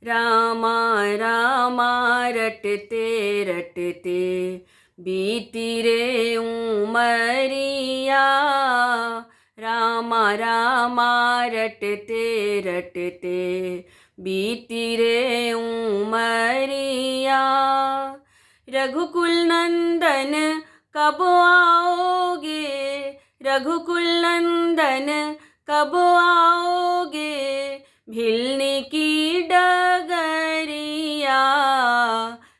रामा रामा रटते रटते बीती रे उमरिया। रामा रामा रटते रटते बीती रे उमरिया। रघुकुल नंदन कब आओगे, रघुकुल नंदन कब आओगे, भिलने की डगरिया।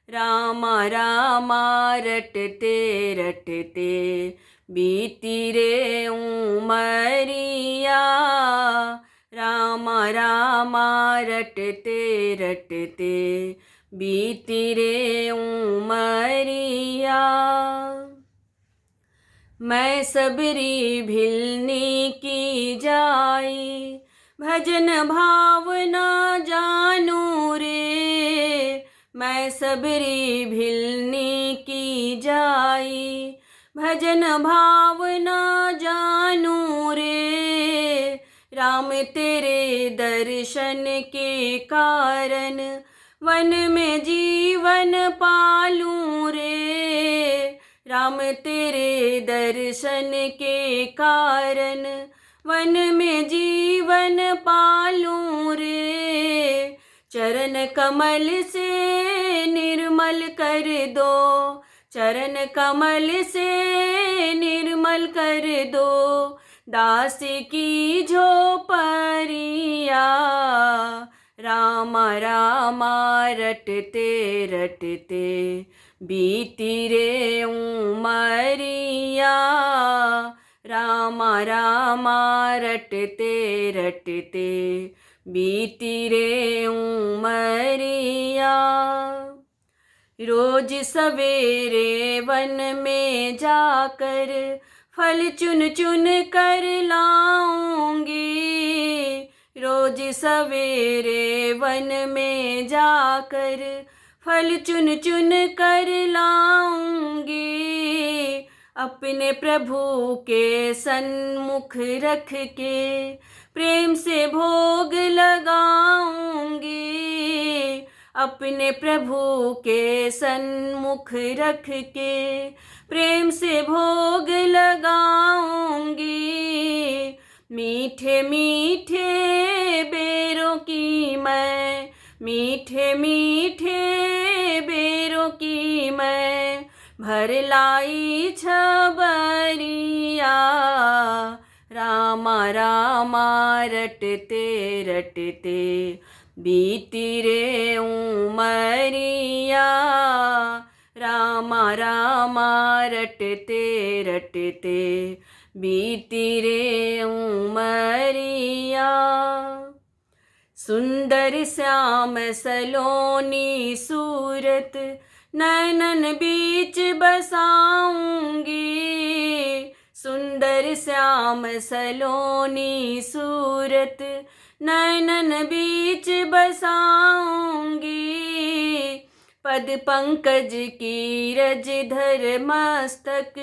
रामा रामा रटते रटते बीती रे उमरिया। रामा रामा रटते रटते बीती रे उमरिया। मैं सबरी भिलनी की जाई, भजन भावना जानू रे। मैं सबरी भिलनी की जाई, भजन भावना जानू रे। राम तेरे दर्शन के कारण वन में जीवन पालूं रे। राम तेरे दर्शन के कारण वन में जीवन पालूं रे। चरण कमल से निर्मल कर दो, चरण कमल से निर्मल कर दो, दास की झोपड़िया। रामा रामा रटते रटते बीती रे उमरिया। रामा रामा रटते रटते बीती रे उमरिया। रोज सवेरे वन में जाकर फल चुन चुन कर लाऊंगी। रोज सवेरे वन में जाकर फल चुन चुन कर लाऊंगी। अपने प्रभु के सन्मुख रख के प्रेम से भोग लगाऊंगी। अपने प्रभु के सन्मुख रख के प्रेम से भोग लगाऊंगी। मीठे मीठे बेरों की मैं, मीठे मीठे बेरों की मैं भर लाई छबरिया। रामा रामा रटते रटते बीती रे उमरिया। रामा रामा रटते रटते बीती रे उमरिया। सुंदर श्याम सलोनी सूरत नैनन बीच बसाऊंगी। सुंदर श्याम सलोनी सूरत नैनन बीच बसाऊंगी। पद पंकज की रज धर मस्तक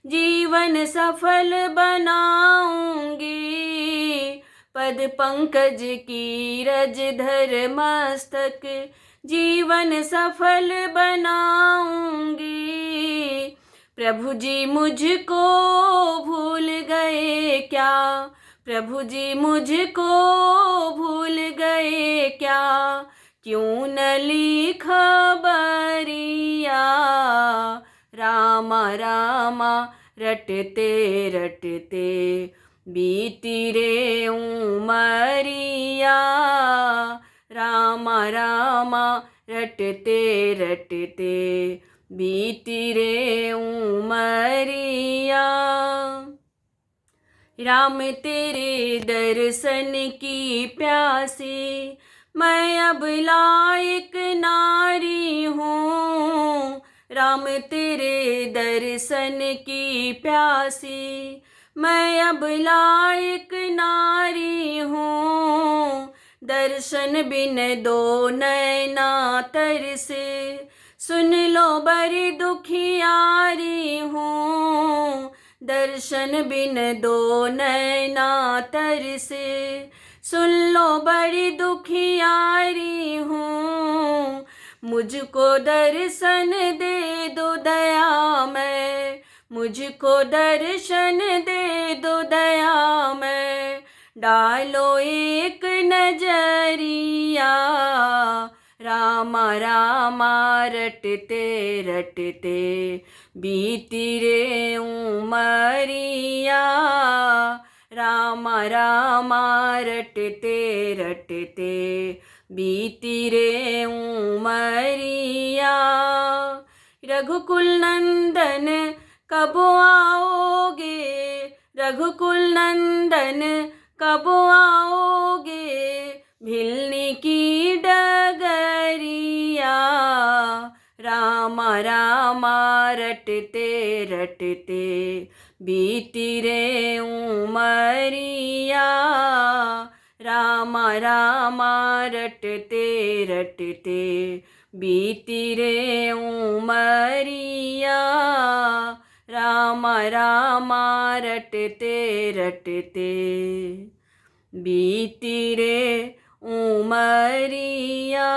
जीवन सफल बनाऊंगी। पद पंकज की रज धर मस्तक जीवन सफल बनाऊंगी। प्रभु जी मुझको भूल गए क्या, प्रभु जी मुझको भूल गए क्या, क्यों न ली खबरिया। रामा रामा रटते रटते बीती रे उमरिया। रामा रामा रटते रटते बीती रे उमरिया। राम तेरे दर्शन की प्यासी मैं अब लायक नारी हूँ। राम तेरे दर्शन की प्यासी मैं अब लायक नारी हूँ। दर्शन बिन दो नैना तरसे, सुन लो बड़ी दुखियारी हूँ। दर्शन बिन दो नैना तरसे, सुन लो बड़ी दुखियारी हूँ। मुझको दर्शन दे दो दयामय, मुझको दर्शन दे दो दयामय, डालो एक नजरिया, रामा रामा रटते रटते बीती रे उमरिया, रामा रामा रटते रटते बीती रे उमरिया। रघुकुल नंदन कब आओगे, रघुकुल नंदन कब आओगे, भिलने की डगरिया, रामा रामा रटते रटते बीती रे उमरिया, रामा रामा रटते रटते बीती रे उमरिया, रामा रामा रटते रटते बीती रे उमरिया।